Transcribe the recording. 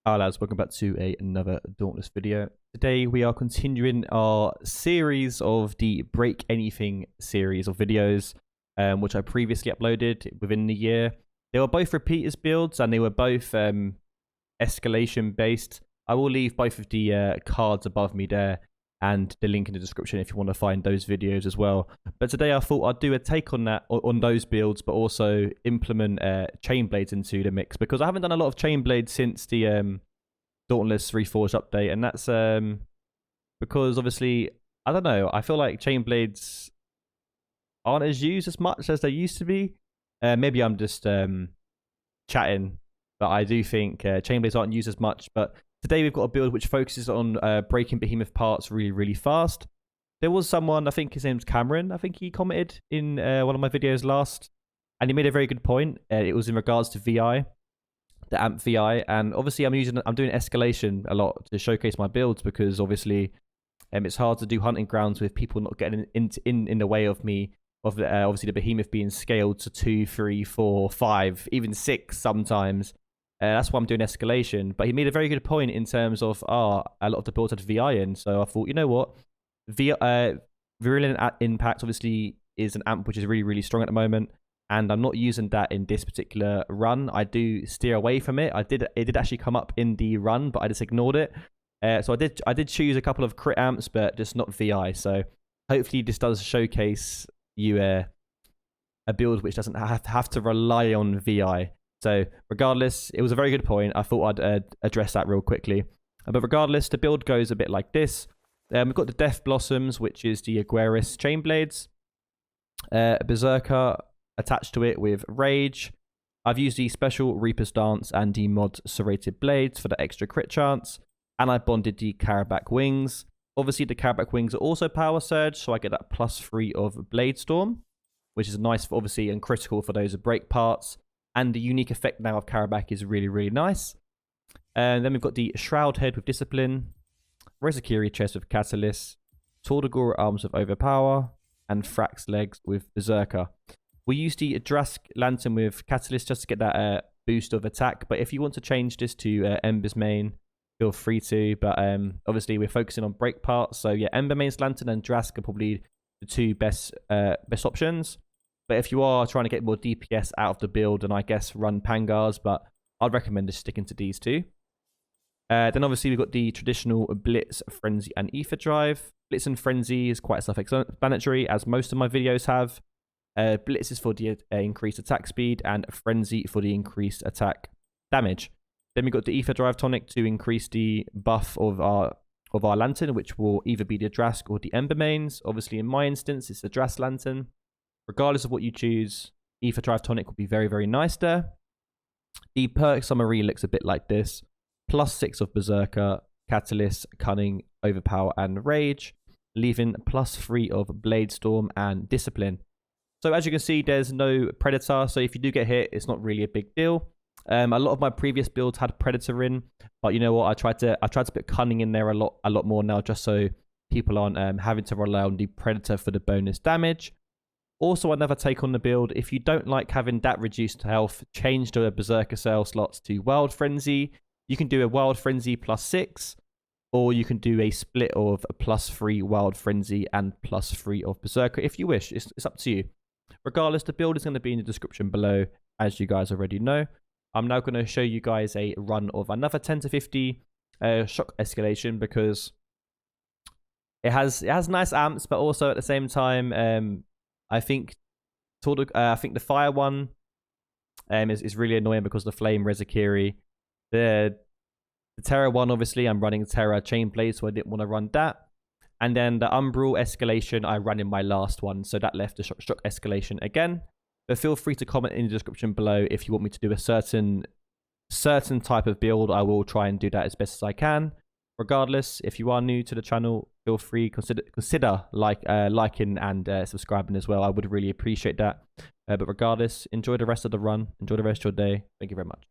Hi lads, welcome back to another Dauntless video. Today we are continuing our series of the Break Anything series of videos, which I previously uploaded within the year. They were both repeaters builds and they were both escalation based. I will leave both of the cards above me there and the link in the description if you want to find those videos as well. But today I thought I'd do a take on that, on those builds, but also implement Chainblades into the mix, because I haven't done a lot of Chainblades since the Dauntless Reforged update, and that's because obviously, I don't know, I feel like Chainblades aren't as used as much as they used to be. Maybe I'm just chatting, but I do think Chainblades aren't used as much. But today we've got a build which focuses on breaking behemoth parts really fast. There was someone, I think his name's Cameron, I think he commented in one of my videos last, and he made a very good point. It was in regards to VI, the amp VI, and obviously I'm doing escalation a lot to showcase my builds, because obviously it's hard to do hunting grounds with people not getting in the way of me, of the, obviously the behemoth being scaled to 2, 3, 4, 5, even 6 sometimes. That's why I'm doing escalation. But he made a very good point in terms of a lot of the builds had VI in, so I thought, you know what, Virulent Impact obviously is an amp which is really strong at the moment, and I'm not using that in this particular run. I do steer away from it. It did actually come up in the run, but I just ignored it. So I did choose a couple of crit amps, but just not VI. So hopefully this does showcase you a build which doesn't have to rely on VI. So regardless, it was a very good point. I thought I'd address that real quickly. But regardless, the build goes a bit like this. We've got the Death Blossoms, which is the Aguirus Chainblades. Berserker attached to it with Rage. I've used the special Reaper's Dance and the mod Serrated Blades for the extra crit chance. And I bonded the Carabac Wings. Obviously, the Carabac Wings are also Power Surge, so I get that +3 of Blade Storm, which is nice, for, obviously, and critical for those break parts. And the unique effect now of Carabac is really nice. And then we've got the Shroud Head with Discipline, Rezakiri Chest with Catalyst, Tordagora Arms with Overpower, and Frax Legs with Berserker. We use the Drask Lantern with Catalyst just to get that boost of attack. But if you want to change this to Ember's main, feel free to. But obviously we're focusing on break parts, so yeah, Ember main's Lantern and Drask are probably the two best options. But if you are trying to get more DPS out of the build, then I guess run Pangars, but I'd recommend just sticking to these two. Then obviously we've got the traditional Blitz, Frenzy, and Ether Drive. Blitz and Frenzy is quite self-explanatory, as most of my videos have. Blitz is for the increased attack speed, and Frenzy for the increased attack damage. Then we've got the Ether Drive Tonic to increase the buff of our Lantern, which will either be the Drask or the Ember mains. Obviously in my instance, it's the Drask Lantern. Regardless of what you choose, Ether Drive Tonic will be very nice there. The perk summary looks a bit like this. +6 of Berserker, Catalyst, Cunning, Overpower, and Rage, leaving +3 of Blade Storm and Discipline. So as you can see, there's no Predator, so if you do get hit, it's not really a big deal. A lot of my previous builds had Predator in, but you know what? I tried to put Cunning in there a lot more now, just so people aren't having to rely on the Predator for the bonus damage. Also, another take on the build, if you don't like having that reduced health, change the Berserker cell slots to Wild Frenzy. You can do a Wild Frenzy +6, or you can do a split of a +3 Wild Frenzy and +3 of Berserker if you wish. It's up to you. Regardless, the build is going to be in the description below, as you guys already know. I'm now going to show you guys a run of another 10 to 50 shock escalation, because it has nice amps, but also at the same time, I think the fire one is really annoying because the flame Rezakiri. The Terra one, obviously, I'm running Terra Chainblade, so I didn't want to run that. And then the Umbral escalation, I ran in my last one, so that left the shock escalation again. But feel free to comment in the description below if you want me to do a certain type of build. I will try and do that as best as I can. Regardless, if you are new to the channel, feel free consider liking and subscribing as well. I would really appreciate that. But regardless, enjoy the rest of the run. Enjoy the rest of your day. Thank you very much.